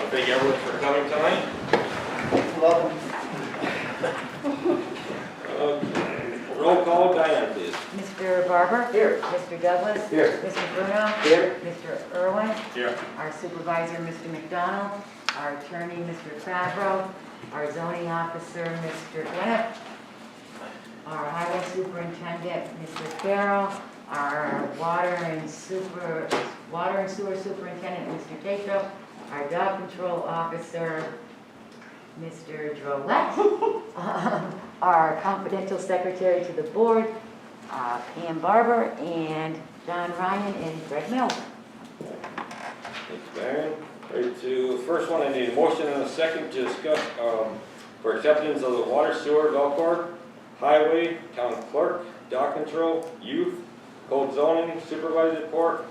thank everyone for coming tonight. Welcome. Roll call, Diane, please. Mr. Barber? Here. Mr. Douglas? Here. Mr. Bruno? Here. Mr. Irwin? Here. Our supervisor, Mr. McDonald? Our attorney, Mr. Fabro? Our zoning officer, Mr. Gwinnett? Our highway superintendent, Mr. Farrell? Our water and sewer superintendent, Mr. Tatro? Our dog control officer, Mr. Drollet? Our confidential secretary to the board, Pam Barber, and John Ryan and Greg Mills. Thanks, Diane. Right to first one, I need a motion and a second to discuss for acceptance of the water sewer Velcor, highway, town clerk, dock control, youth, code zoning, supervisor report,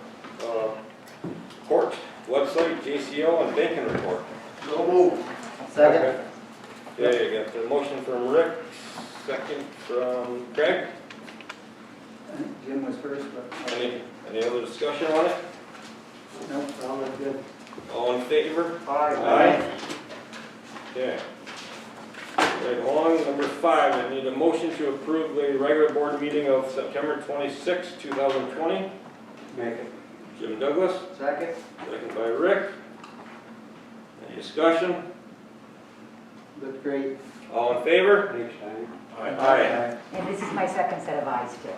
court, website, JCO, and banking report. So move. Second. Okay, you got the motion from Rick, second from Craig. Jim was first, but. Any other discussion on it? No, all look good. All in favor? Aye. Okay. Right along, number 5, I need a motion to approve the regular board meeting of September 26, 2020. Make it. Jim Douglas, Second. second by Rick. Any discussion? Looked great. All in favor? Thanks, Diane. Aye. And this is my second set of eyes, too.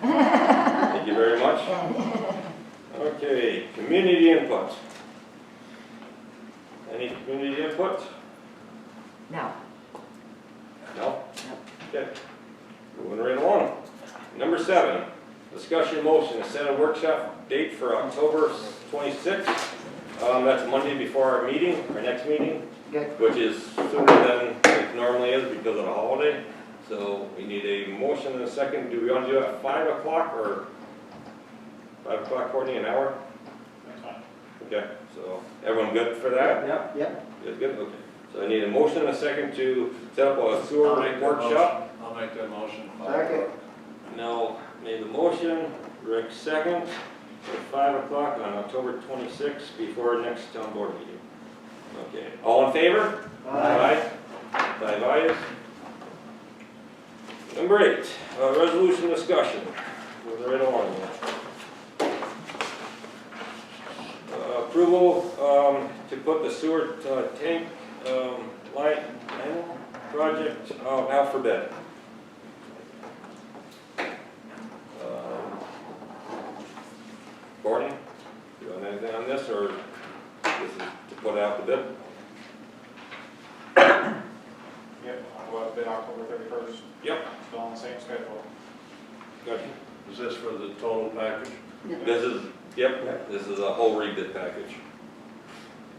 Thank you very much. Okay, community input. Any community input? No. No? Okay. Moving right along. Number 7, discussion motion to set a workshop date for October 26th. That's Monday before our meeting, our next meeting, Good. which is sooner than it normally is because of the holiday. So we need a motion and a second. Do we want to do it at 5 o'clock or 5 o'clock, Courtney, an hour? That's fine. Okay, so everyone good for that? Yep. Yep. Good, okay. So I need a motion and a second to set up a sewer workshop. I'll make that motion. Second. Nell made the motion, Rick second, at 5 o'clock on October 26th before our next town board meeting. Okay, all in favor? Aye. 5 ayes. Number 8, resolution discussion. Moving right along here. Approval to put the sewer tank line project out for bid. Courtney, you want anything on this, or this is to put out the bid? Yep, I'll go out bid October 31st, Yep. still on the same schedule. Good. Is this for the total package? This is, yep, this is a whole rebid package.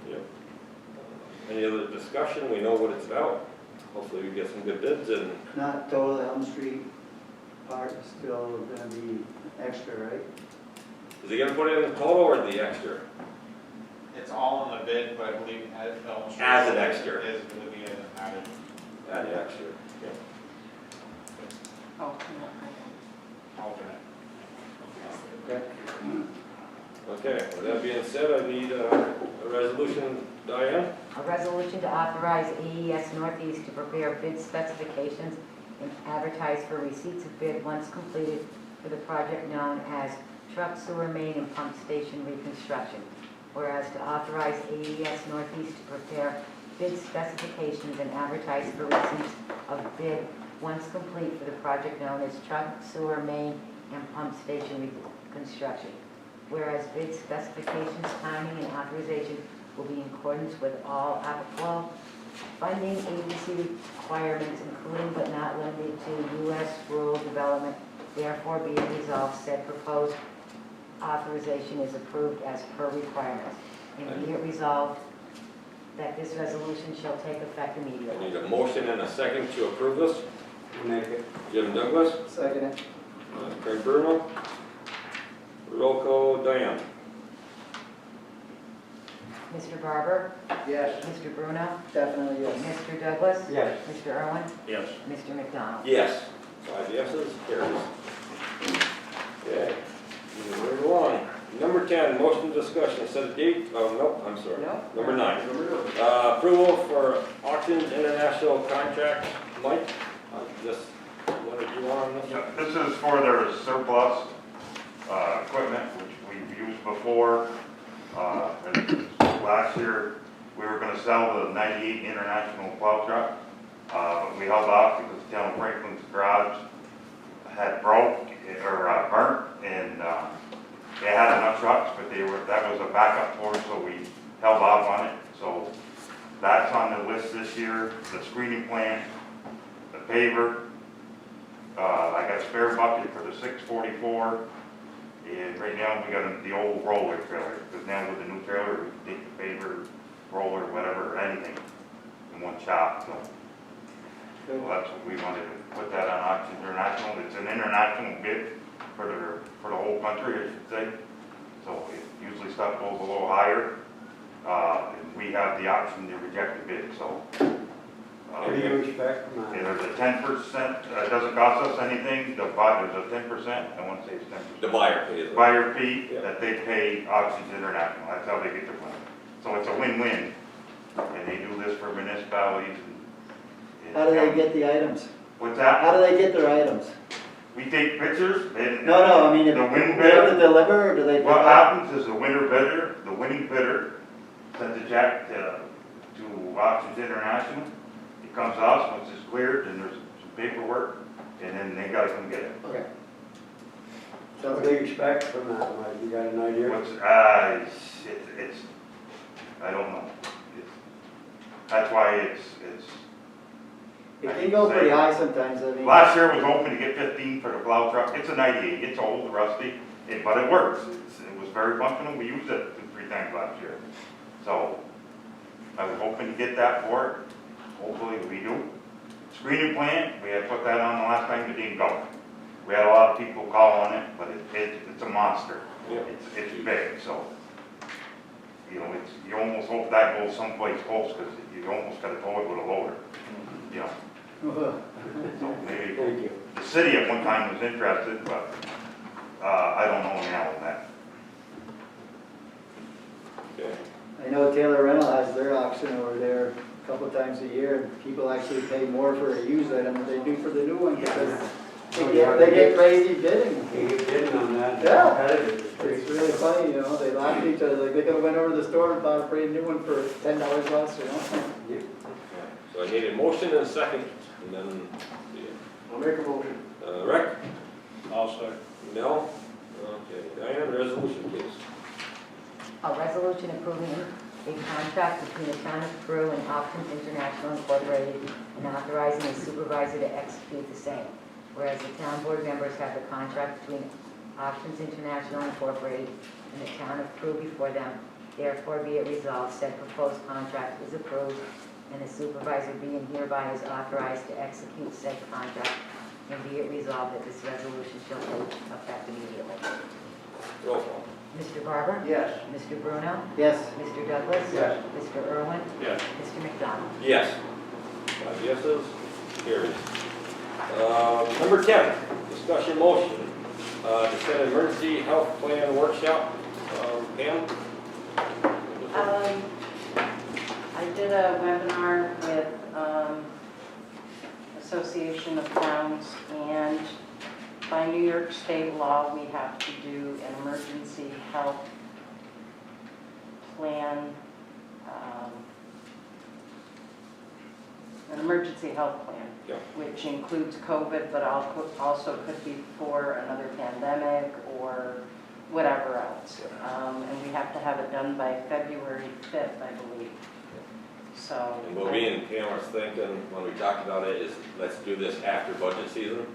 Yep. Any other discussion? We know what it's about. Hopefully we get some good bids and, Not total Elm Street part is still gonna be extra, right? is he gonna put it in the total or the extra? It's all in the bid, but I believe Elm Street As an extra. is going to be an added. Add the extra. Okay. Alternate. Okay. Okay, with that being said, I need a resolution, Diane. A resolution to authorize AES Northeast to prepare bid specifications and advertise for receipts of bid once completed for the project known as truck sewer main and pump station reconstruction. Whereas to authorize AES Northeast to prepare bid specifications and advertise for receipts of bid once complete for the project known as truck sewer main and pump station reconstruction. Whereas bid specifications, timing, and authorization will be in accordance with all applicable funding agency requirements, including but not limited to U.S. rural development. Therefore, be it resolved, said proposed authorization is approved as per requirements. And be it resolved that this resolution shall take effect I immediately. need a motion and a second to approve this. Make it. Jim Douglas, Second it. Craig Bruno. Roll call, Diane. Mr. Barber? Yes. Mr. Bruno? Definitely yes. Mr. Douglas? Yes. Mr. Irwin? Yes. Mr. McDonald? Yes. 5 yeses, carries. Okay, moving right along. Number 10, motion discussion, set a date, oh, no, I'm sorry. No. Number 9, approval for Auctions International contract. Mike, just, what did you want on this? Yeah, this is for their surplus equipment, which we've used before. And last year, we were gonna sell the 98 International plow truck, but we held off because the town of Franklin's garage had broke or burnt, and they had enough trucks, but that was a backup for us, so we held off on it. So that's on the list this year, the screening plant, the paver. I got a spare bucket for the 644, and right now we got the old roller trailer, because now with the new trailer, we can take the paver, roller, whatever, anything in one shop, so. Well, that's what we wanted to put that on Auctions International. It's an international bid for the whole country, I should say. So usually stuff goes a little higher, and we have the option to reject the bid, so. What do you expect from that? There's a 10%, it doesn't cost us anything, there's a 10%, I want to say it's 10%. The buyer pays it. Buyer fee Yeah. that they pay Auctions International, that's how they get their money. So it's a win-win, and they do this for municipalities and. How do they get the items? What's that? How do they get their items? We take pictures and. No, I mean, if The winning they have to bidder, deliver, or do they? what happens is the winning bidder sends a check to Auctions International. It comes to us, once it's cleared, and there's some paperwork, and then they gotta come get it. Okay. So what do you expect from that, Mike? You got an idea? What's, it's, I don't know. That's why it's. It can go pretty high sometimes, I mean. Last year was hoping to get 15 for the plow truck. It's a 98, it's old, rusty, but it works. It was very functional. We used it 2-3 times last year. So I was hoping to get that for it. Hopefully we do. Screening plant, we had put that on the last time, it didn't go. We had a lot of people call on it, but it's a monster. Yeah. It's big, so. You know, you almost hope that goes someplace close, because you almost got to tow it with a loader. You know. So maybe Thank you. the city at one time was interested, but I don't know now on that. Okay. I know Taylor Rental has their auction over there a couple times a year, and people actually pay more for a used item than they do for the new one, because they get crazy bidding. You get bidding on that. Yeah. Competitive. It's really funny, you know, they laugh at each other, like they could have went over to the store and bought a brand new one for $10 less, you know? So I need a motion and a second, and then, I'll make a motion. Rick? I'll second. No? Okay, Diane, resolution please. A resolution approving a contract between the town of Peru and Auctions International Incorporated and authorizing the supervisor to execute the same. Whereas the town board members have the contract between Auctions International Incorporated and the town of Peru before them, therefore be it resolved, said proposed contract is approved, and the supervisor being hereby is authorized to execute said contract, and be it resolved that this resolution shall take effect immediately. Roll call. Mr. Barber? Yes. Mr. Bruno? Yes. Mr. Douglas? Yes. Mr. Irwin? Yes. Mr. McDonald? Yes. 5 yeses, carries. Number 10, discussion motion, to set an emergency health plan workshop. Pam? I did a webinar with Association of Towns, and by New York State law, we have to do an emergency health plan, Yeah. which includes COVID, but also could be for another pandemic or whatever else. And we have to have it done by February 5th, I believe. So. And what me and Pam was thinking when we talked about it is, let's do this after budget season.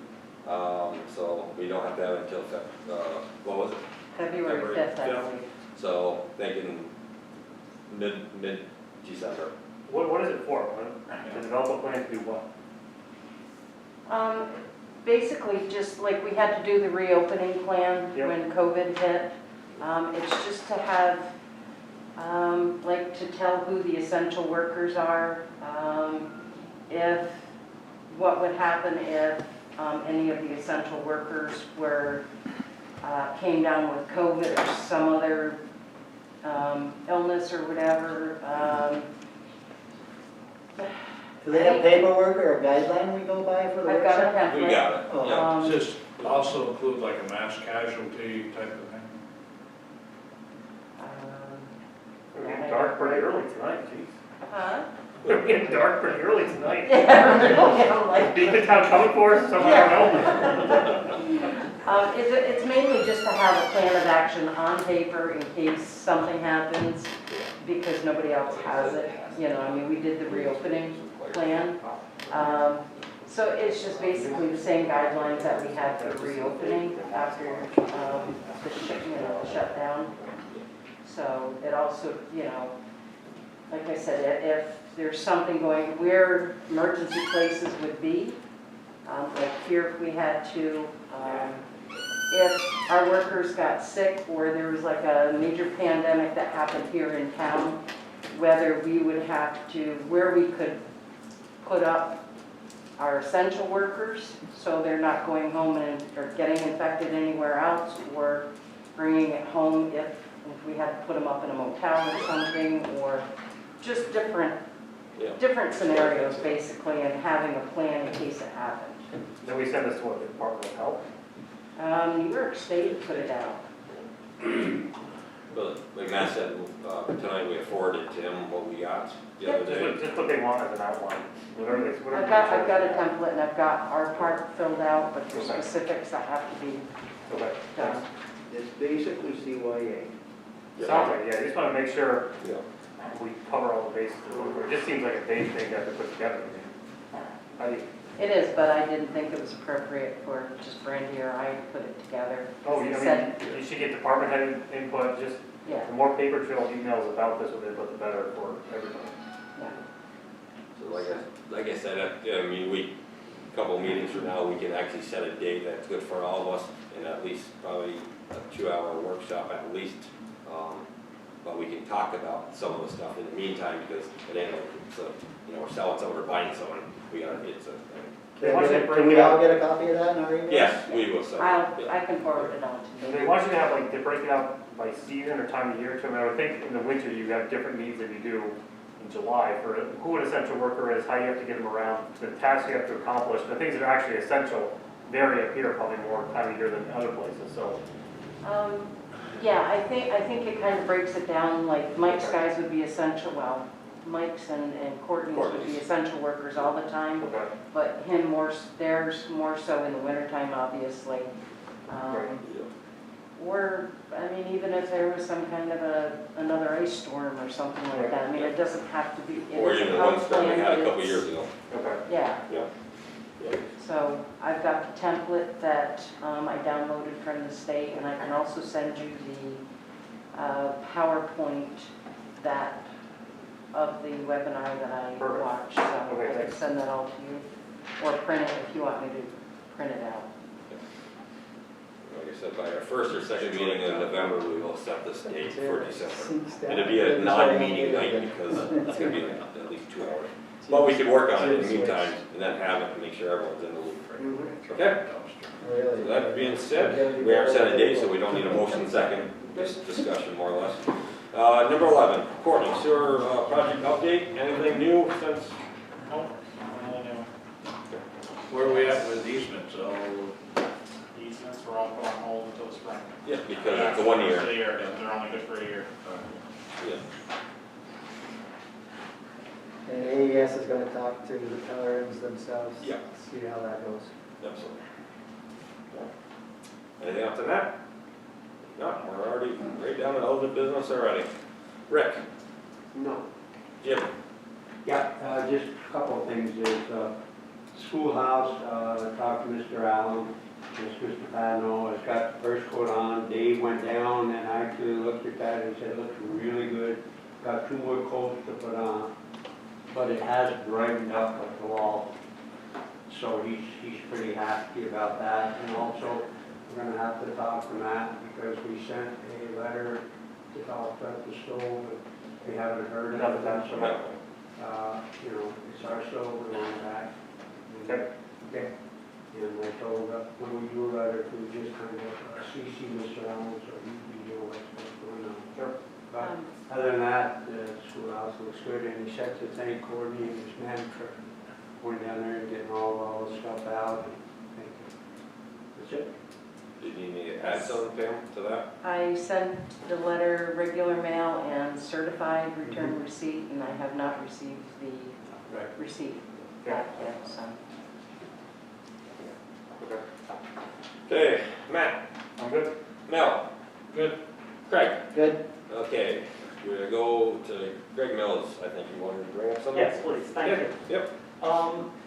So we don't have to have it until, what was it? February February 5th, I 5th. believe. So thinking mid-December. What is it for? To develop a plan to do what? Basically, just like we had to do the reopening plan Yep. when COVID hit. It's just to have, like to tell who the essential workers are, what would happen if any of the essential workers were came down with COVID or some other illness or whatever. Do they have paperwork or a guideline we go by for the I've got a workshop? We template. got it, Oh. yeah. Does this also include like a mass casualty type of thing? We're getting dark pretty early tonight, jeez. Huh? We're getting dark pretty early tonight. Yeah, really, I'm like, Be the town coming for us, someone I don't know. It's mainly just to have a plan of action on paper in case something happens, because nobody else has it. You know, I mean, we did the reopening plan. So it's just basically the same guidelines that we had for reopening after the shutdown. So it also, you know, like I said, if there's something going, where emergency places would be, like here if we had to, if our workers got sick or there was like a major pandemic that happened here in town, whether we would have to, where we could put up our essential workers so they're not going home and or getting infected anywhere else, or bringing it home if we had to put them up in a motel or something, or just different scenarios basically, and having a plan in case it happened. Then we send this to what, the Department of Health? New York State put it out. But like Matt said, tonight we forwarded to him what we got the other day. Just what they want as an outline, whatever they. I've got a template and I've got our part filled out, but there's Okay. specifics that have to be Okay, done. thanks. It's basically CYA. Sounds like, yeah, I just want to make sure Yeah. we cover all the bases. It just seems like a big thing to have to put together. I mean, It is, but I didn't think it was appropriate for just Brandy or I to put it together. oh, It I said- mean, you should get department head input, just Yeah, the more paper trail emails about this, the better for everybody. yeah. So like I said, I mean, a couple meetings from now, we can actually set a date that's good for all of us, and at least probably a 2-hour workshop at least. But we can talk about some of the stuff in the meantime, because it ain't like, so, you know, we're selling something or buying something, we gotta get some. Can we all get a copy of that in our email? Yes, we will sell. I can forward it on to And you. they want you to have, like, they break it out by season or time of year too. I mean, I would think in the winter you have different needs than you do in July for who an essential worker is, how you have to get them around, the tasks you have to accomplish, the things that are actually essential vary up here probably more time of year than other places, so. Yeah, I think it kind of breaks it down, like Mike's guys would be essential, well, Mike's and Courtney's would be Courtney's. essential workers all the time, Okay. but theirs more so in the wintertime, obviously. Or, I mean, even if there was some kind of another ice storm or something like that, I mean, it doesn't have to be. Or even the ones that we had a couple years ago. Okay. Yeah. Yeah. So I've got the template that I downloaded from the state, and I can also send you the PowerPoint of the webinar that I Perfect. watched. So Okay, I can thanks. send that all to you, or print it if you want me to print it out. Like I said, by our first or second meeting in November, we will set this date for December. Seems that- And it'll be a non-meeting night, because it's gonna be like at least 2 hours. But we can work on it in the meantime, and then have it, and make sure everyone's in the loop. Okay? Really? So that being said, we haven't set a date, so we don't need a motion second, just discussion more or less. Number 11, Courtney, sewer project update, anything new since? Where are we at with easements? So, Easements were all put on hold until spring. Yeah, because it's a 1 year. For the year, yeah, they're only good for a year. Yeah. And AES is gonna talk to the Pellerins themselves. Yeah. See how that goes. Absolutely. Anything after that? No, we're already right down to other business already. Rick? No. Jim? Yeah, just a couple of things is, schoolhouse, talked to Mr. Allen, Mr. Padno, has got the first coat on, Dave went down and actually looked at that and said, it looks really good. Got 2 more coats to put on, but it has brightened up like the wall. So he's pretty happy about that, and also, we're gonna have to talk to Matt, because we sent a letter to talk about the stove, but we haven't heard Another anything, time, so, you know, it's our stove, we want it back. Okay. Okay. And I told, when we do a letter, to just kind of CC Mr. Allen, so he knows what's going on. Sure. But other than that, the schoolhouse looks good, and he said to thank Courtney and his man for going down there and getting all the stuff out, and thank you. That's it. Did you need to add something, Pam, to that? I sent the letter regular mail and certified return receipt, and I have not received the Right. receipt back yet, so. Okay, Matt, I'm good. Mel, Good. Craig. Good? Okay, we're gonna go to Greg Mills. I think you wanted to bring up something? Yes, please, thank you. Yep.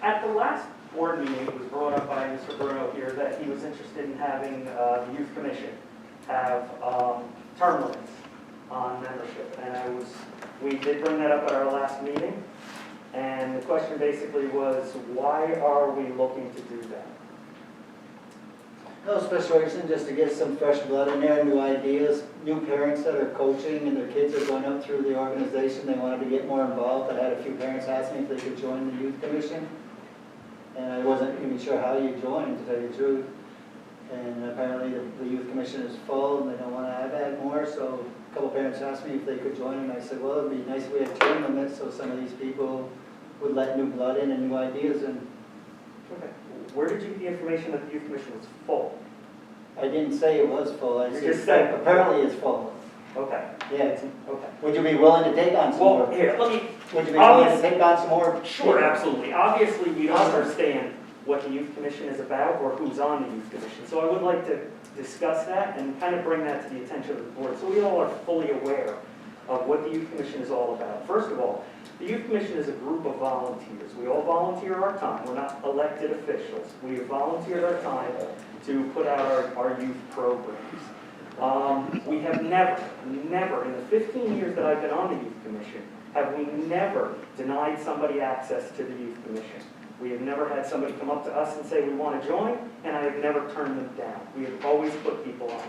At the last board meeting, it was brought up by Mr. Bruno here that he was interested in having the youth commission have term limits on membership. And we did bring that up at our last meeting. And the question basically was, why are we looking to do that? No special reason, just to get some fresh blood in there, new ideas, new parents that are coaching and their kids are going up through the organization, they wanted to get more involved. I had a few parents ask me if they could join the youth commission. And I wasn't even sure how you join, to tell you the truth. And apparently the youth commission is full and they don't want to add more, so a couple parents asked me if they could join, and I said, well, it'd be nice if we had term limits, so some of these people would let new blood in and new ideas in. Okay. Where did you get the information that the youth commission was full? I didn't say it was full, I You said, just said- apparently it's full. Okay, Yeah. okay. Would you be willing to take on some Well, more? here, let me, Would you be willing to obvious- take on some more? sure, absolutely. Obviously, we don't Awesome. understand what the youth commission is about or who's on the youth commission. So I would like to discuss that and kind of bring that to the attention of the board, so we all are fully aware of what the youth commission is all about. First of all, the youth commission is a group of volunteers. We all volunteer our time. We're not elected officials. We have volunteered our time to put out our youth programs. We have never, in the 15 years that I've been on the youth commission, have we never denied somebody access to the youth commission. We have never had somebody come up to us and say we want to join, and I have never turned them down. We have always put people on.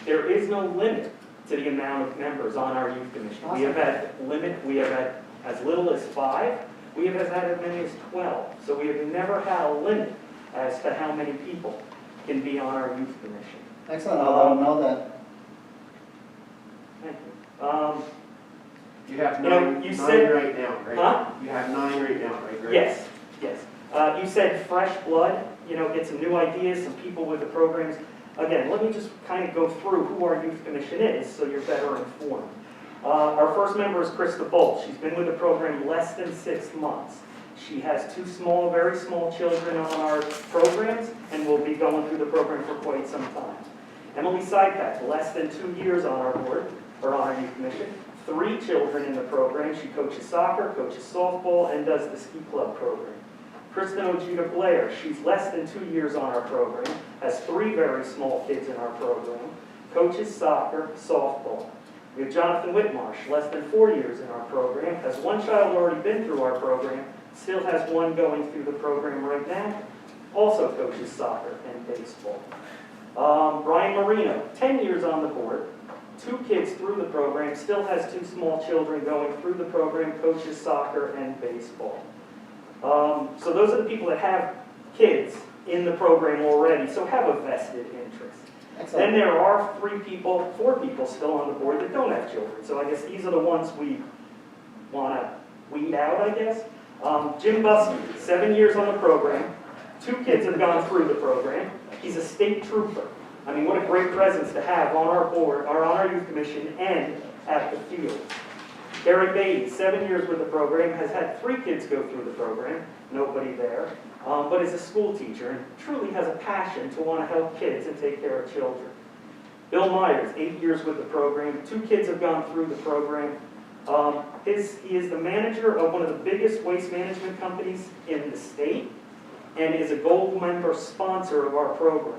There is no limit to the amount of members on our youth commission. We have had as little as 5. We have had as many as 12. So we have never had a limit as to how many people can be on our youth commission. Excellent, I'll let them know that. Thank you. You have You know, nine, you nine said- right now, right? Huh? You have 9 right now, right, Greg? Yes, yes. You said fresh blood, get some new ideas, some people with the programs. Again, let me just kind of go through who our youth commission is so you're better informed. Our first member is Krista Bolt. She's been with the program less than 6 months. She has 2 very small children on our programs and will be going through the program for quite some time. Emily Seipak, less than 2 years on our board, or on our youth commission. 3 children in the program. She coaches soccer, coaches softball, and does the ski club program. Kristen Ojeda Blair, she's less than 2 years on our program, has 3 very small kids in our program, coaches soccer, softball. We have Jonathan Whitmarsh, less than 4 years in our program, has 1 child already been through our program, still has 1 going through the program right now, also coaches soccer and baseball. Brian Marino, 10 years on the board, 2 kids through the program, still has 2 small children going through the program, coaches soccer and baseball. So those are the people that have kids in the program already, so have a vested interest. Then Excellent. there are 4 people still on the board that don't have children. So I guess these are the ones we want to weed out, I guess. Jim Buskey, 7 years on the program. 2 kids have gone through the program. He's a state trooper. I mean, what a great presence to have on our board, or on our youth commission, and at the field. Derek Beatty, 7 years with the program, has had 3 kids go through the program, nobody there, but is a school teacher and truly has a passion to want to help kids and take care of children. Bill Myers, 8 years with the program, 2 kids have gone through the program. He is the manager of one of the biggest waste management companies in the state and is a gold member sponsor of our programs.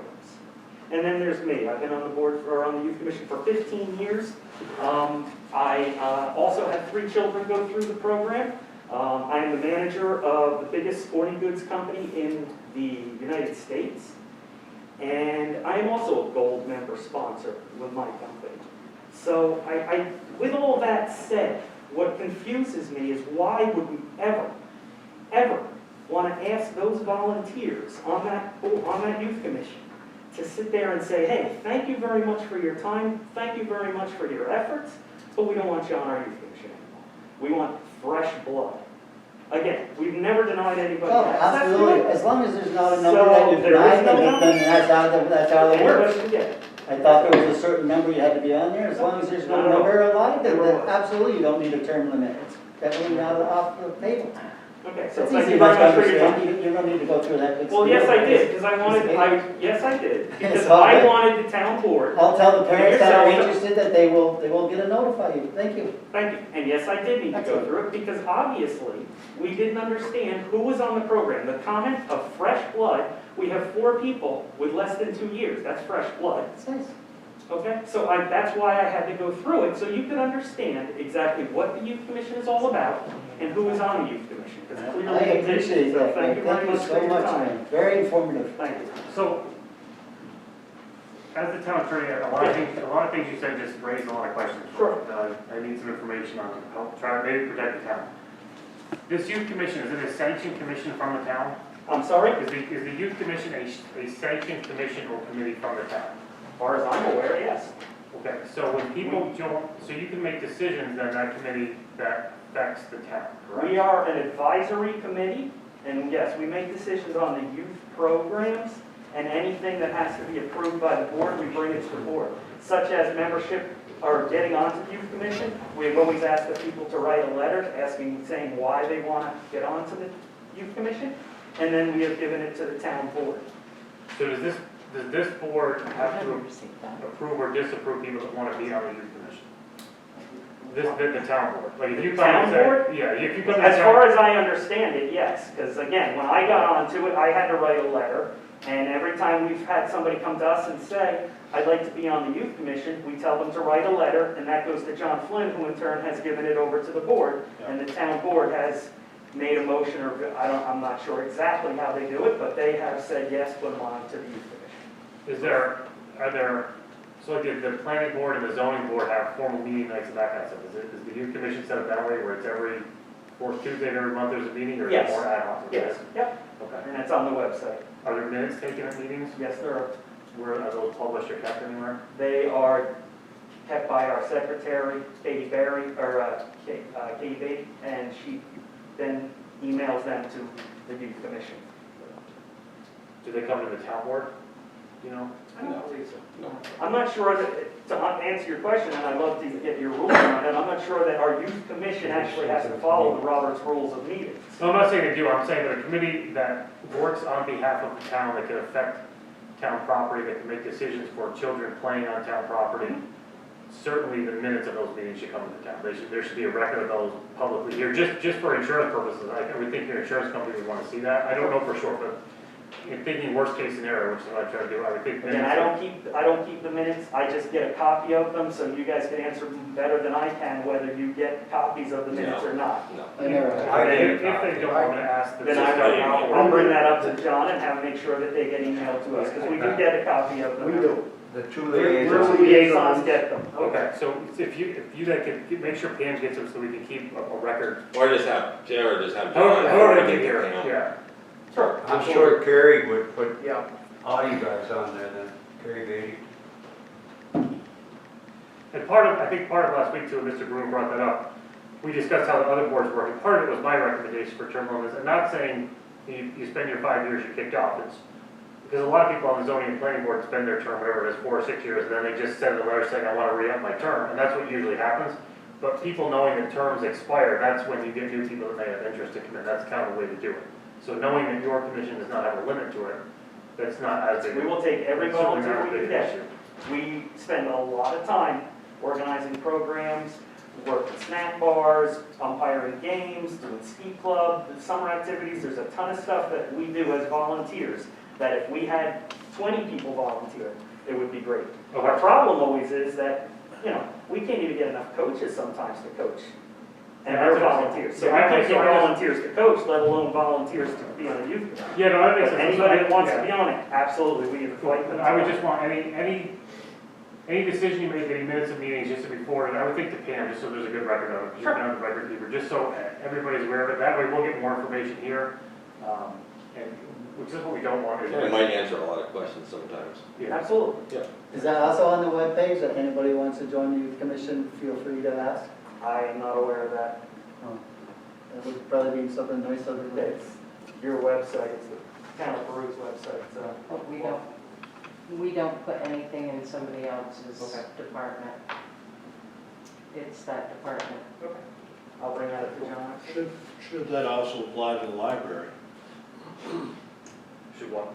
And then there's me. I've been on the board on the youth commission for 15 years. I also had 3 children go through the program. I am the manager of the biggest sporting goods company in the United States. And I am also a gold member sponsor with my company. So with all that said, what confuses me is why would we ever want to ask those volunteers on that youth commission to sit there and say, hey, thank you very much for your time, thank you very much for your efforts, but we don't want you on our youth commission anymore. We want fresh blood. Again, we've never denied anybody Oh, access to absolutely, it. as long as there's not a number So, that you there is deny, no then number? that's how it works. Anybody can get it. I thought there was a certain number you had to be on there, as long as there's no No. number allowed, then Never was. absolutely you don't need a term limit. It's definitely not off the table. Okay, so It's thank easy you very enough to much for your time. understand, you don't need to go through that. big Well, yes, spiel. I did, because yes, I did, because It's all I good. wanted the town board. I'll tell the parents that are Yourself. interested that they will get a notify you. Thank you. Thank you, and yes, I did need to That's go it. through it, because obviously, we didn't understand who was on the program. The comment of fresh blood, we have 4 people with less than 2 years, that's fresh blood. It's nice. Okay, so that's why I had to go through it, so you could understand exactly what the youth commission is all about and who is on the youth commission, because I clearly you did. appreciate So that. thank you very much for so your much, time. man. Very informative. Thank you. So, as the town attorney, a lot of things you said just raised a lot of questions. Sure. I need some information on how, try to maybe protect the town. This youth commission, is it a sanctioned commission from the town? I'm sorry, Is the youth commission a sanctioned commission or committee from the town? as far as I'm aware, yes. Okay, so when people join, so you can make decisions in that committee that affects the town, correct? We are an advisory committee, and yes, we make decisions on the youth programs, and anything that has to be approved by the board, we bring it to the board. Such as membership or getting onto the youth commission, we've always asked the people to write a letter saying why they want to get onto the youth commission, and then we have given it to the town board. So does this board have to approve or disapprove people that want to be on the youth commission? The town board, like if you come and Town say, board? yeah, if you come and As say. far as I understand it, yes, because again, when I got onto it, I had to write a letter, and every time we've had somebody come to us and say, I'd like to be on the youth commission, we tell them to write a letter, and that goes to John Flynn, who in turn has given it over to the board, and the town board has made a motion, or I'm not sure exactly how they do it, but they have said, yes, put them on to the youth commission. Are there, so like the planning board and the zoning board have formal meeting nights and that kind of stuff? Is the youth commission set up that way where it's every fourth Tuesday of every month there's a meeting, or is it Yes. more ad hoc? Yes, yep, Okay. and it's on the website. Are there minutes taken at meetings? Yes, there are. Where are those published or kept anywhere? They are kept by our secretary, Katie Berry, or Katie Beatty, and she then emails them to the youth commission. Do they come to the town board? You know? I don't believe so. No. I'm not sure that, to answer your question, and I'd love to get your ruling on it, I'm not sure that our youth commission actually has to follow the Robert's Rules of Meetings. No, I'm not saying they do, I'm saying that a committee that works on behalf of the town, that can affect town property, that can make decisions for children playing on town property, certainly the minutes of those meetings should come to the town. There should be a record of those publicly here, just for insurance purposes. I would think your insurance company would want to see that. I don't know for sure, but in thinking worst case scenario, which is what I try to do, I would think. Again, I don't keep the minutes, I just get a copy of them, so you guys can answer better than I can whether you get copies of the minutes or not. No. I never If they don't, I'm gonna ask the. Then I'll bring that up to John and have, make sure that they get emailed to us, because we do get a copy of them. We do. The two We're liaisons. liaisons get them. Okay, so if you then can, make sure Pam gets them so we can keep a record. Or just have, Jared just have. However they get here, yeah. Sure. I'm sure Kerry would put Yeah. all you guys on there then, Kerry Beatty. And I think part of last week too, Mr. Broom brought that up, we discussed how the other boards work, and part of it was my recommendation for term limits, and not saying you spend your 5 years, you're kicked off, it's, because a lot of people on the zoning and planning board spend their term, whatever it is, 4 or 6 years, and then they just send a letter saying, I want to re-up my term, and that's what usually happens. But people knowing that terms expire, that's when you get new people that may have interest to come in, that's kind of the way to do it. So knowing that your commission does not have a limit to it, that's not as big. We will take every It's certainly volunteer not a we big can get. issue. We spend a lot of time organizing programs, working snack bars, umpiring games, doing ski club, the summer activities. There's a ton of stuff that we do as volunteers, that if we had 20 people volunteer, it would be great. Okay. Our problem always is that, we can't even get enough coaches sometimes to coach. And Yeah, they're that's volunteers. So we Yeah, can't so get I just- volunteers to coach, let alone volunteers to be on a youth committee. Yeah, no, that makes But sense. anybody that wants Yeah. to be on it, absolutely, we invite them. I would just want any decision you make, any minutes of meetings, just to be forwarded, I would think to Pam, just so there's a good record of it, just Sure. down the record keeper, just so everybody's aware of it, that way we'll get more information here. And, which is what we don't want to do. It might answer a lot of questions sometimes. Yeah. Absolutely. Is that also on the webpage, that anybody wants to join the youth commission, feel free to ask? I am not aware of that. That would probably be something nice of it. It's your website, it's the town of Peru's website, so. But we don't put anything in somebody else's Okay. department. It's that department. Okay. I'll bring that up to John. Should that also apply to the library? Should what?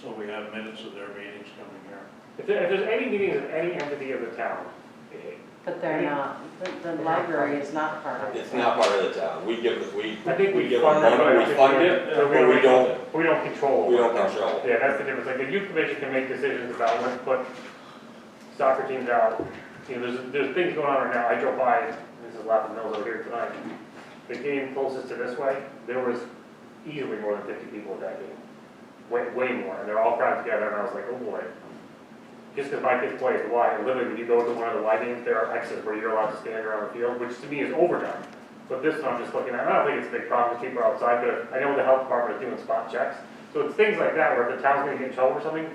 So we have minutes of their meetings coming here. If there's any meetings of any entity of the town, But they're not, the library is not part of it. It's not part of the town. We give, I think we give fund them it, but I money, don't we think fund it, so but we don't, We don't control. we don't control. Yeah, that's the difference. Like the youth commission can make decisions about when to put soccer teams out. You know, there's things going on right now. I drove by, this is Laughing Mills over here tonight. The game closest to this way, there was easily more than 50 people at that game. Way more, and they're all crowded together, and I was like, oh boy. Just because my kids play the Y, and literally when you go to one of the Y games, there are X's where you're allowed to stand around the field, which to me is overdone. But this one I'm just looking at, I don't think it's a big problem, because people are outside, but I know the health department is doing spot checks. So it's things like that, where if the town's gonna get in trouble for something,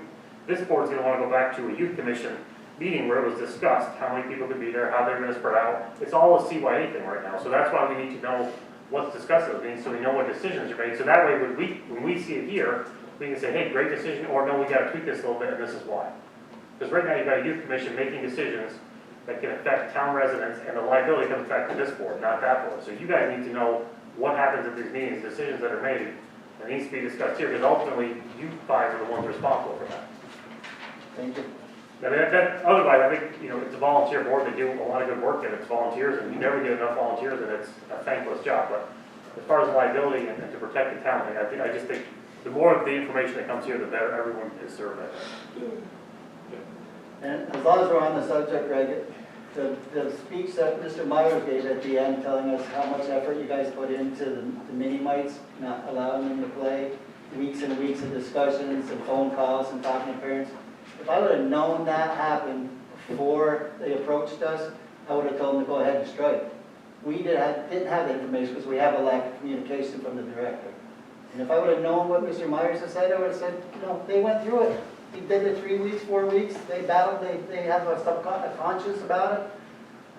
this board's gonna wanna go back to a youth commission meeting where it was discussed, how many people could be there, how they're gonna spread out. It's all a CYA thing right now, so that's why we need to know what's discussed at those meetings, so we know what decisions are made. So that way, when we see it here, we can say, hey, great decision, or no, we gotta tweak this a little bit, and this is why. Because right now, you've got a youth commission making decisions that can affect town residents, and the liability comes back to this board, not that board. So you guys need to know what happens at these meetings, decisions that are made, that needs to be discussed here, because ultimately, you five are the ones responsible for that. Thank you. I mean, otherwise, I think, you know, it's a volunteer board, they do a lot of good work, and it's volunteers, and you never get enough volunteers, and it's a thankless job. But as far as liability and to protect the town, I just think the more of the information that comes here, the better everyone is served, I think. And as long as we're on the subject, Greg, the speech that Mr. Myers gave at the end, telling us how much effort you guys put into the mini-mites, not allowing them to play, weeks and weeks of discussions and phone calls and talking to parents. If I would have known that happened before they approached us, I would have told them to go ahead and strike. We didn't have the information because we have a lack of communication from the director. And if I would have known what Mr. Myers has said, I would have said, you know, they went through it. He did it 3 weeks, 4 weeks, they battled, they have a subconscious about it.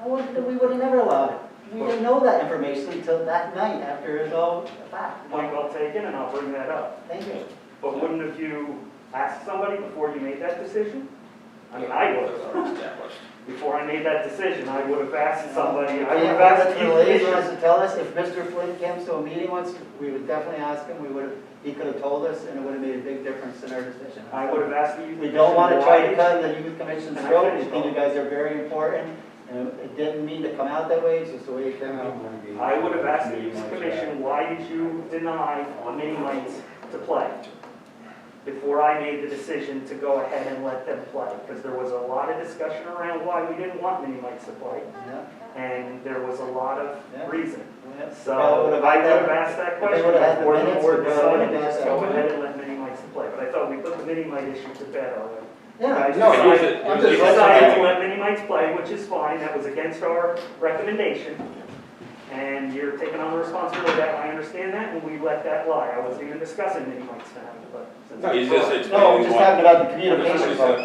We would have never allowed it. We didn't know that information until that night after it was all a fact. Point well taken, and I'll bring that up. Thank you. But wouldn't have you asked somebody before you made that decision? I mean, I would have. Before I made that decision, I would have asked somebody, I would have asked the you. liaisons to tell us. If Mr. Flynn comes to a meeting once, we would definitely ask him. He could have told us, and it would have made a big difference in our decision. I would have asked you. We don't want to try to cut the youth commission's throat. We think you guys are very important, and it didn't mean to come out that way. It's just the way it came out. I would have asked the youth commission, why did you deny mini-mites to play? Before I made the decision to go ahead and let them play, because there was a lot of discussion around why we didn't want mini-mites to play, Yeah. and there was a lot of Yeah. reason. Yeah. So Probably I would've would got have that- asked that if they question would've had the before the minutes, board we probably decided would've to got just that. go ahead and let mini-mites to play. But I thought we put the mini-mite issue to bed already. Yeah. I No, decided- use it- I'm use just We it. decided to let mini-mites play, which is fine, that was against our recommendation. And you're taking on the responsibility of that, I understand that, and we let that lie. I wasn't even discussing mini-mites tonight, but since. No, he's just No, explaining we're just why. talking about the communication part.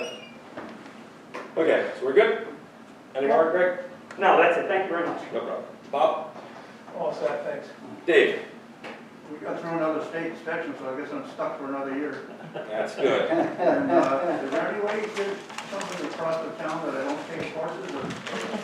Okay, so we're good? Any more, Greg? No, that's it, thank you very much. No problem. Bob? All set, thanks. Dave? We got through another state inspection, so I guess I'm stuck for another year. That's good. And is there any way to get something across the town that I don't take courses or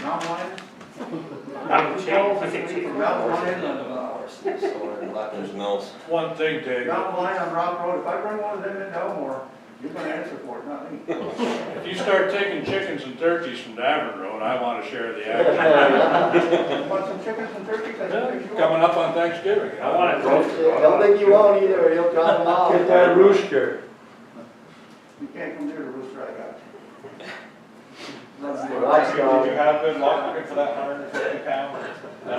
mountain lions? Mountain lion and, There's Mills. One thing, Dave, mountain lion on Rock Road. If I bring one of them in Elmore, you're gonna answer for it, not me. if you start taking chickens and turkeys from Davern Road, I want to share the action. Want some chickens and turkeys? I can pick you up. Coming up on Thanksgiving. I want it roasted. Don't think you won't either, or you'll drop them off. Get that rooster. You can't come near the rooster, I got you. Did you have good luck looking for that 150 pound? No,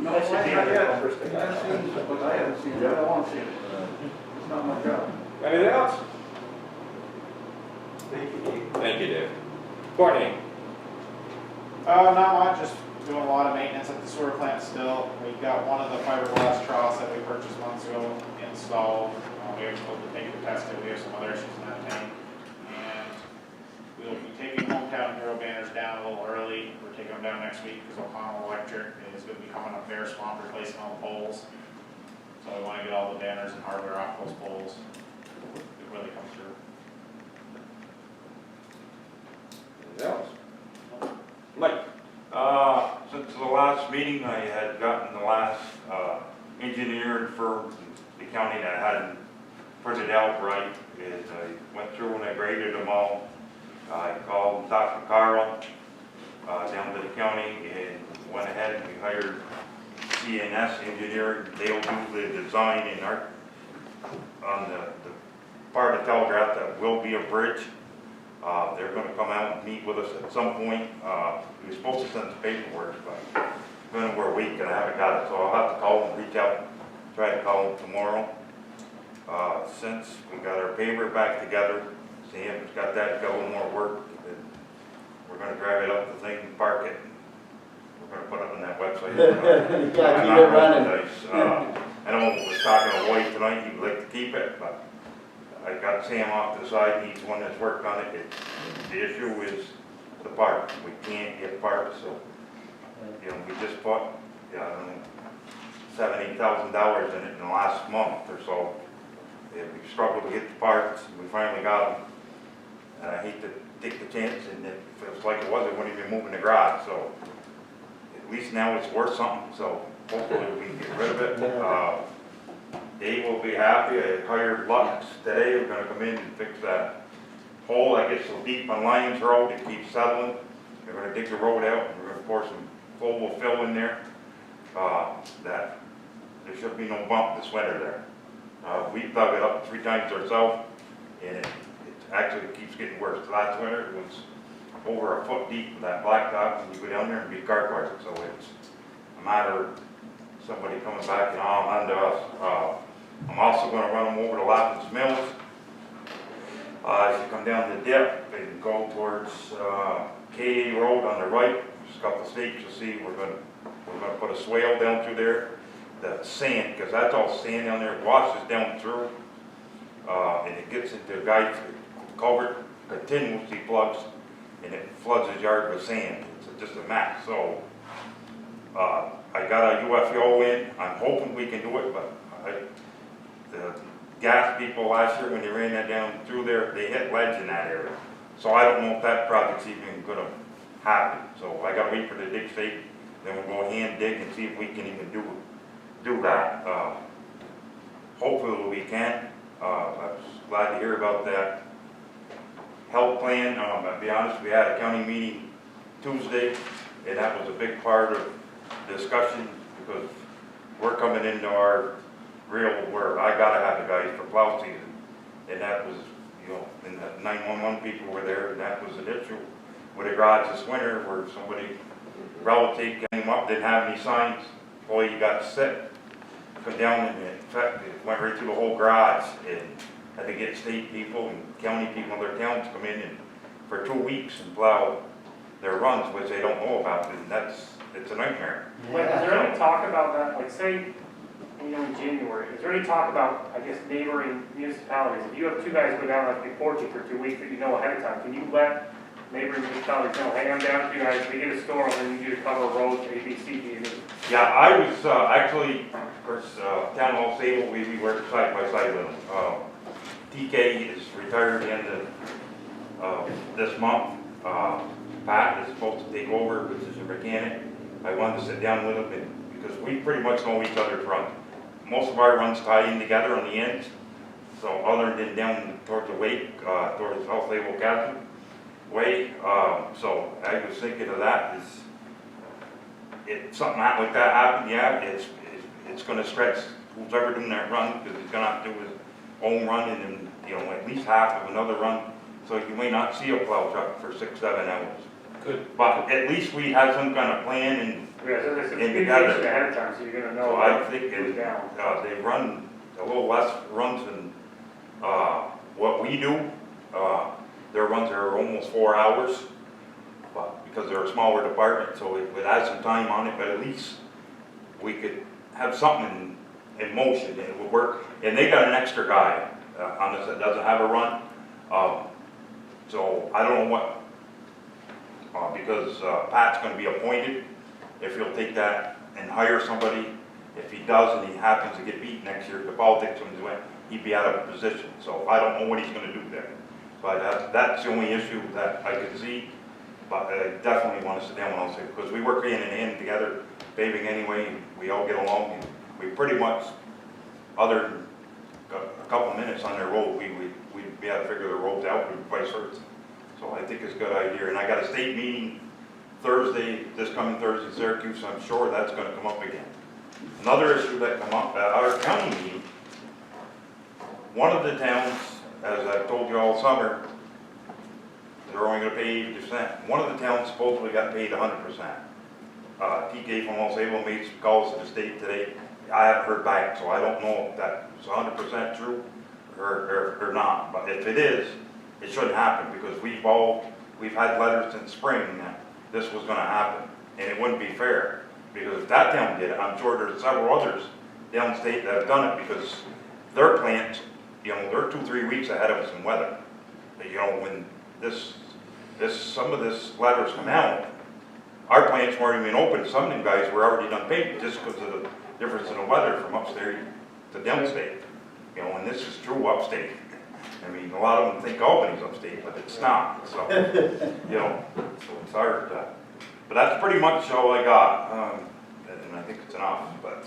not yet. I haven't seen it, but I haven't seen it. I want to see it. It's not my job. Anything else? Thank you, Dave. Courtney? Not much, just doing a lot of maintenance at the sewer plant still. We've got one of the fiberglass troughs that we purchased months ago installed. requested, we have some other issues in that tank. And we'll be taking hometown hero banners down a little early. We're taking them down next week because O'Connell Electric is going to be coming up Bear Swamp replacing all the poles. So we want to get all the banners and hardware off those poles. It really comes through. Anything else? Mike? Since the last meeting, I had gotten the last engineering firm in the county that hadn't printed out right. And I went through and I graded them all. I called and talked to Carl down to the county and went ahead and we hired CNS Engineering. They'll do the design and art on the part of Telegraph that will be a bridge. They're going to come out and meet with us at some point. We were supposed to send the paperwork, but it's been over a week and I haven't got it, so I'll have to call and reach out, try to call them tomorrow. Since we got our paper back together, Sam's got that, got a little more work, and we're going to drive it up the thing and park it. We're going to put it on that website. Yeah, keep it running. I know I was talking to White tonight, he'd like to keep it, but I got Sam off to the side, he's the one that's worked on it. The issue is the part. We can't get parts, so, you know, we just put, I don't know, $7,000-8,000 in it in the last month or so. And we struggled to get the parts, and we finally got them. And I hate to take the chance, and if it was like it was, it wouldn't even move in the garage, so at least now it's worth something, so hopefully we can get rid of it. Dave will be happy. I hired Lux today. We're going to come in and fix that hole that gets so deep on Lions Road. It keeps settling. We're going to dig the road out. We're going to pour some global fill in there. That there should be no bump this winter there. We dug it up 3 times ourselves, and it actually keeps getting worse. Last winter it was over a foot deep with that blacktop, and you go down there and be car parked. So it's a matter of somebody coming back and on to us. I'm also going to run them over to Lappin's Mills. As you come down the dip and go towards KA Road on the right, there's a couple of stakes you'll see. We're going to put a swale down through there. The sand, because that's all sand down there, washes down through, and it gets into a guy's culvert, continuously plugs, and it floods his yard with sand. It's just a mess. So I got a UFO in. I'm hoping we can do it, but the gas people last year when they ran that down through there, they hit ledge in that area. So I don't know if that project's even going to happen. So I got to wait for the dig state, then we'll go hand dig and see if we can even do that. Hopefully we can. I was glad to hear about that health plan. I'll be honest, we had a county meeting Tuesday, and that was a big part of the discussion because we're coming into our real where I gotta have the guys for plow season, and that was, you know, and the 911 people were there, and that was an issue with a garage this winter where somebody relative came up, didn't have any signs, boy, you got sick, come down and in fact it went right through the whole garage, and had to get state people and county people in their towns come in and for 2 weeks and plow their runs, which they don't know about, and it's a nightmare. Like, is there any talk about that, like say, you know, in January, is there any talk about, I guess, neighboring municipalities? If you have 2 guys go down like report you for 2 weeks that you know ahead of time, can you let neighboring municipalities know, hey, I'm down 2 guys, we get a storm, and we need you to cover roads A, B, C, D, and E? Yeah, I was actually, of course, Town Hall Stable, we work side by side with them. TK is retired the end of this month. Pat is supposed to take over, which is a mechanic. I wanted to sit down with him because we pretty much know each other's runs. Most of our runs tie in together on the ends. So other than down towards the wake, towards South Label Castle Way. So I was thinking of that. If something like that happened, yeah, it's going to stretch who's ever doing that run because he's going to have to do his own run and then, you know, at least half of another run. So you may not see a plow truck for 6-7 hours. Good. But at least we had some kind of plan and Yeah, so there's some And communication together. ahead of time, so you're gonna know. so I think who's down. they run a little less runs than what we do. Their runs are almost 4 hours, but because they're a smaller department, so it would add some time on it, but at least we could have something in motion and it would work. And they got an extra guy. on this that doesn't have a run. So I don't know what, because Pat's gonna be appointed, if he'll take that and hire somebody. If he does and he happens to get beat next year, the politics comes in, he'd be out of position. So I don't know what he's gonna do there. So that's the only issue that I could see. But I definitely want to sit down and I'll say, because we work hand in hand together, paving anyway, we all get along, and we pretty much, other than a couple minutes on their road, we'd be able to figure the roads out and vice versa. So I think it's a good idea, and I got a state meeting Thursday, this coming Thursday in Syracuse, so I'm sure that's gonna come up again. Another issue that come up at our county meeting, one of the towns, as I've told you all summer, they're only gonna pay 80%. One of the towns supposedly got paid 100%. TK from Los Angeles made some calls to the state today. I haven't heard back, so I don't know if that's 100% true or not. But if it is, it shouldn't happen, because we've had letters since spring that this was gonna happen, and it wouldn't be fair. Because if that town did it, I'm sure there's several others downstate that have done it, because their plants, you know, they're 2-3 weeks ahead of us in weather. You know, when some of this letters come out, our plants weren't even open. Some of them guys were already done paid just because of the difference in the weather from upstate to downstate. You know, and this is true upstate. I mean, a lot of them think Albany's upstate, but it's not. So, you know, so it's hard. But that's pretty much all I got, and I think it's enough. But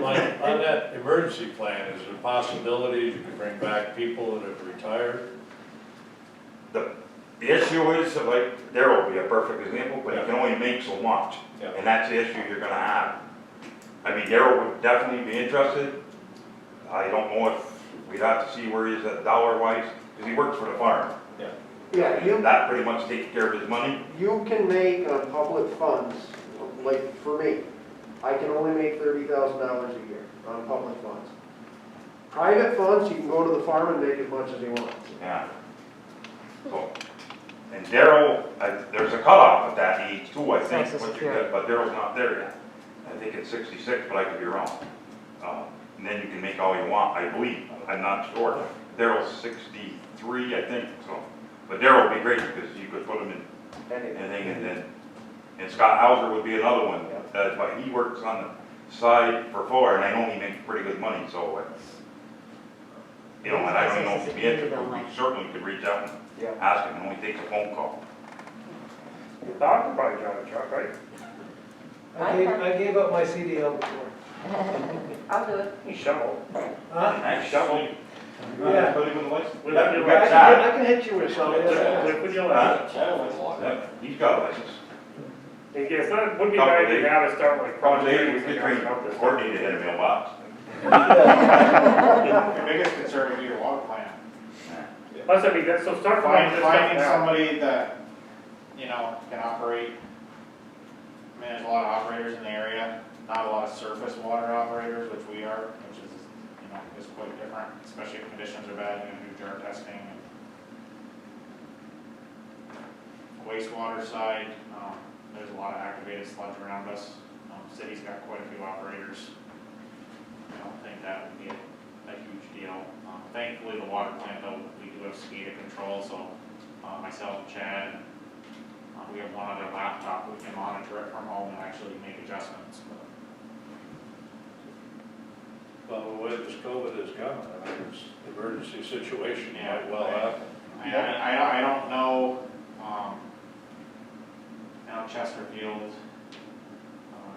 Like, on that emergency plan, is there possibilities you can bring back people that have retired? The issue is, like, Darryl would be a perfect example, but he can only make so much. Yeah. And that's the issue you're gonna have. I mean, Darryl would definitely be interested. I don't know if we'd have to see where he's at dollar-wise, because he works for the farm. Yeah, That pretty much takes care of his money. you can make on public funds, like for me, I can only make $30,000 a year on public funds. Private funds, you can go to the farm and make as much as you want. Yeah. So, and Darryl, there's a cutoff at that age too, I think, Social what you Security. get, but Darryl's not there yet. I think it's 66, but I could be wrong. And then you can make all you want, I believe, I'm not sure. Darryl's 63, I think, so. But Darryl would be great, because you could put him in anything, and Scott Hauser would be another one. But he works on the side for Fuller, and I know he makes pretty good money, so it's, you know, and I don't know if he'd be interested, but we certainly could reach out and ask him, it only takes a phone call. The dog could probably drive a truck, right? I gave up my CDL before. I'll do it. You shovel. Huh? Nice shovel. Yeah. Put him in the license. With Yeah, your we got license. Chad. I can hit you with something. With your license. Yeah, he's got a license. Yeah, it's not, wouldn't be bad if you have it start like. Probably we could train Courtney to hit a mailbox. Your biggest concern would be your water plant. Plus, I mean, that's, so start finding Finding stuff now. somebody that, you know, can operate. I mean, there's a lot of operators in the area, not a lot of surface water operators, which we are, which is, you know, is quite different, especially if conditions are bad, you're gonna do jar testing. Wastewater side, there's a lot of activated sludge around us. City's got quite a few operators. I don't think that would be a huge deal. Thankfully, the water plant, though, we do have SCADA control, so myself, Chad, we have one other laptop, we can monitor it from home and actually make adjustments. Well, the way this COVID is going, I mean, it's an emergency situation, you Yeah, might well have. I don't know, now Chesterfield,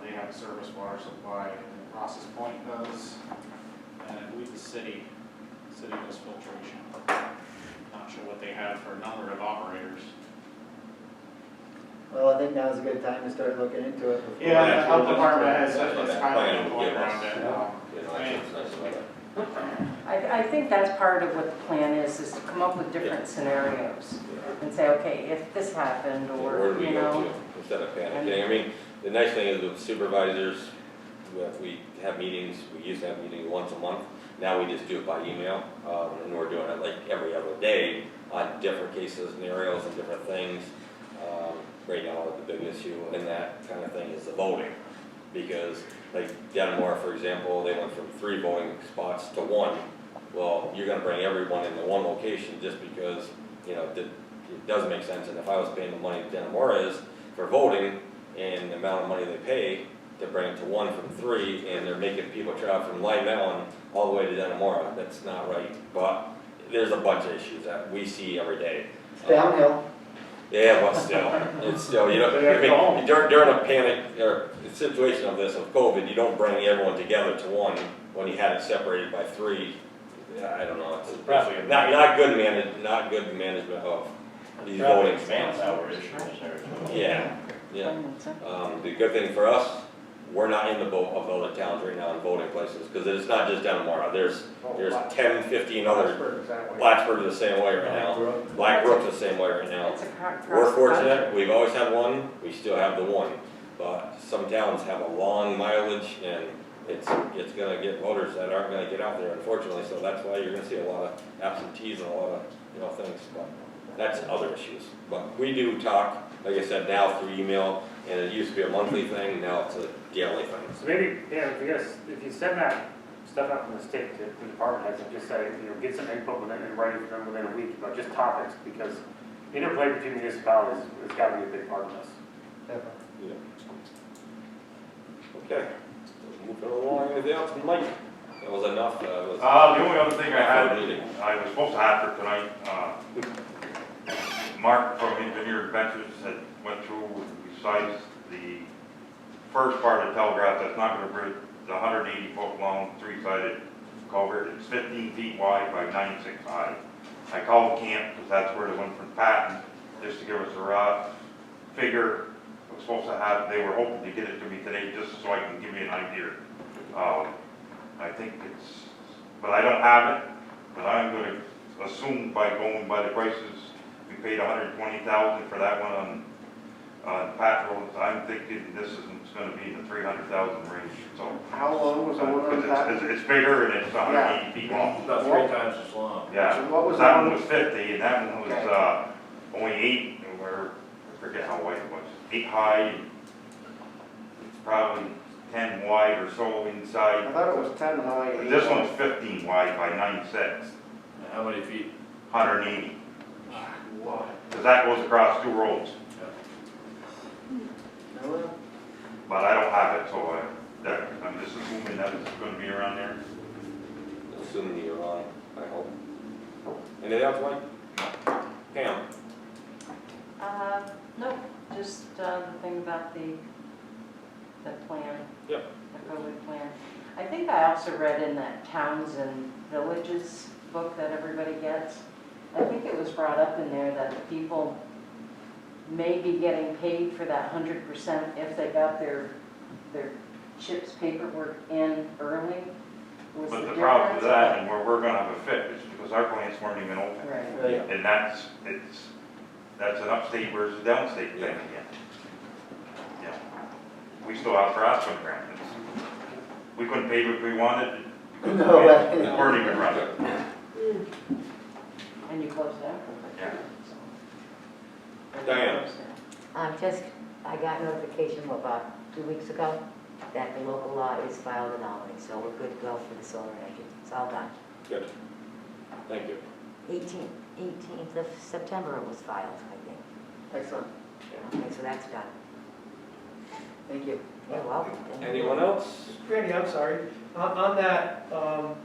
they have a surface water supply, and Ross's Point does, and I believe the city does filtration. Not sure what they have for a number of operators. Well, I think now's a good time to start looking into it. before- Yeah, the health department has, That's what it's that kind plan of would going give around us. it. You know, that's what's nice about it. I think that's part of what the plan is to come up with different scenarios and say, okay, if this happened, Where or, do we you go know. to instead of panicking? I mean, the nice thing is with supervisors, if we have meetings, we used to have meetings once a month. Now we just do it by email, and we're doing it like every other day on different cases, scenarios, and different things. Right now, the big issue in that kind of thing is the voting, because like Denimore, for example, they went from 3 voting spots to 1 well, you're gonna bring everyone into one location just because, you know, it doesn't make sense. And if I was paying the money Denimora is for voting and the amount of money they pay to bring it to 1 from 3, and they're making people travel from Lime Mountain all the way to Denimora, that's not right. But there's a bunch of issues that we see every day. It's downhill. Yeah, but still, it's still, you know, They have to go I mean, home. during a panic or a situation of this, of COVID, you don't bring everyone together to 1 when you had it separated by 3. Yeah, I don't know, it's Probably a not good management of these voting spots. Yeah, yeah. The good thing for us, we're not in the boat of the other towns right now in voting places, because it's not just Denimora, there's 10, 15 other, Blacksburg is the same way right now, Blackbrook's the same way right now. It's a We're fortunate, we've always had 1, we still have the 1, but some towns have a long mileage, and it's gonna get voters that aren't gonna get out there, unfortunately, so that's why you're gonna see a lot of absentees and a lot of, you know, things, but that's other issues. But we do talk, like I said, now through email, and it used to be a monthly thing, now it's a daily thing. So maybe, yeah, if you send that stuff out from the state to the department heads and just say, you know, get some input within, and writing for them within a week about just topics, because interplay between municipalities has got to be a big part of this. Yeah. Okay, moving along, anything else from Mike? That was enough, The only other thing I had, meeting. I was supposed to have for tonight, Mark from Engineer Adventures had went through, besides the first part of Telegraph, that's not gonna bridge, the 180-foot long, 3-sided culvert, it's 15 feet wide by 9.6 high. I called camp, because that's where they went from Patton, just to give us a rough figure. I was supposed to have, they were hoping to get it to me today, just so I can give you an idea. I think it's, but I don't have it, but I'm gonna assume by going by the prices, we paid $120,000 for that one on Pat Road. I'm thinking this isn't gonna be in the 300,000 range, so. How long was the one on that? It's bigger and it's 180 feet long. About 3 times as long. Yeah, So what was that that one one? was 50 and that one was, only 8, and I forget how wide it was. 8 high, probably 10 wide or so inside. I thought it was 10 high. But this one's 15 wide by 9.6, How many feet? 180. Because that goes across 2 roads, but I don't have it, so I'm just assuming that it's gonna be around there. Assuming you're on, I hope. Anything else, Mike? Pam? No, just the thing about the plan. Yep. The COVID plan. I think I also read in that towns and villages book that everybody gets, I think it was brought up in there that the people may be getting paid for that 100% if they got their CHIPS paperwork in early. Was But the the problem with difference? that, and where we're gonna have a fit, is because our plants weren't even open. Right. And that's an upstate versus downstate thing again. Yeah. We still have grass on the ground. We couldn't pave if we wanted. No, right. We weren't even running. And you closed down? Yeah. Diane? I got notification about 2 weeks ago that the local law is filed in Albany, so we're good to go for the solar energy. It's all done. Good. Thank you. 18th of September it was filed, I think. Excellent. Okay, so that's done. Thank you. You're welcome. Anyone else? Randy, I'm sorry, on that, on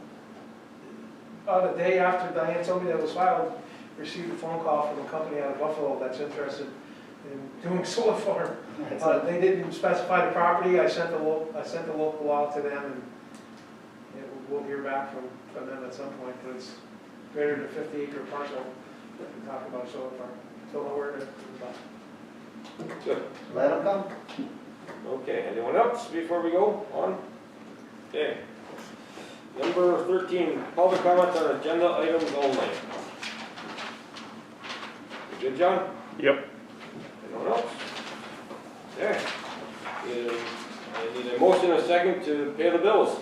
the day after Diane told me that it was filed, received a phone call from a company out of Buffalo that's interested in doing solar farm. They didn't specify the property, I sent the local law to them, and we'll hear back from them at some point, because it's greater than 50-acre parcel that we talk about solar farm. Don't know where it is, but Good. Let them come. Okay, anyone else before we go on? Okay. Number 13, public comments on agenda items only. You good, John? Yep. Anyone else? Okay. I need a motion and a second to pay the bills.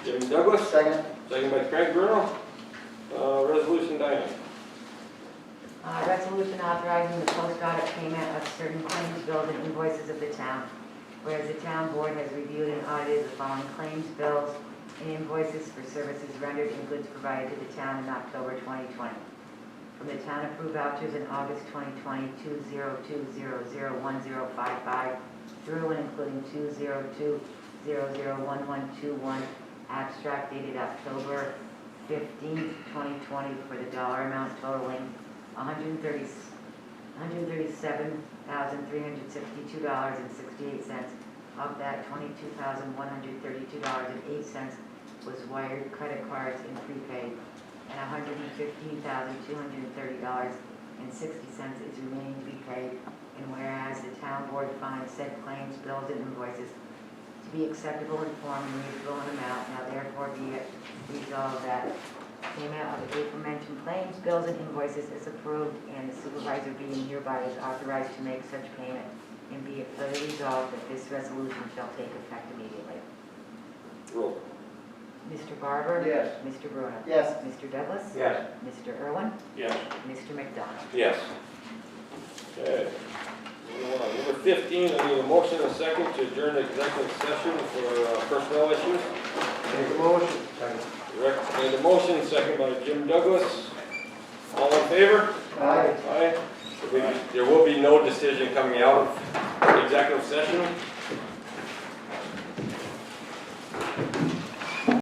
Jim Douglas, Second. second by Craig Bruno. Resolution, Diane. Resolution authorizing the post audit payment of certain claims, bills, and invoices of the town. Whereas the town board has reviewed and audited the following claims, bills, and invoices for services rendered and goods provided to the town in October 2020. From the town approved vouchers in August 2020, 202001055 through and including 202001121, abstract dated October 15th, 2020 for the dollar amount totaling $137,362.68. Of that, $22,132.08 was wired credit cards and prepaid, and $115,230.60 is remaining to be paid. And whereas the town board finds said claims, bills, and invoices to be acceptable in form and reasonable in amount, now therefore be it resolved that the amount of the aforementioned claims, bills, and invoices is approved, and the supervisor being hereby is authorized to make such payment, and be it further resolved that this resolution shall take effect immediately. Roll. Mr. Barber? Yes. Mr. Bruno? Yes. Mr. Douglas? Yes. Mr. Irwin? Yes. Mr. McDonald? Yes. Okay. Moving on. Number 15, I need a motion and a second to adjourn the executive session for personnel issues. Make a motion. Rick made a motion, second by Jim Douglas. All in favor? Aye. Aye. There will be no decision coming out of executive session.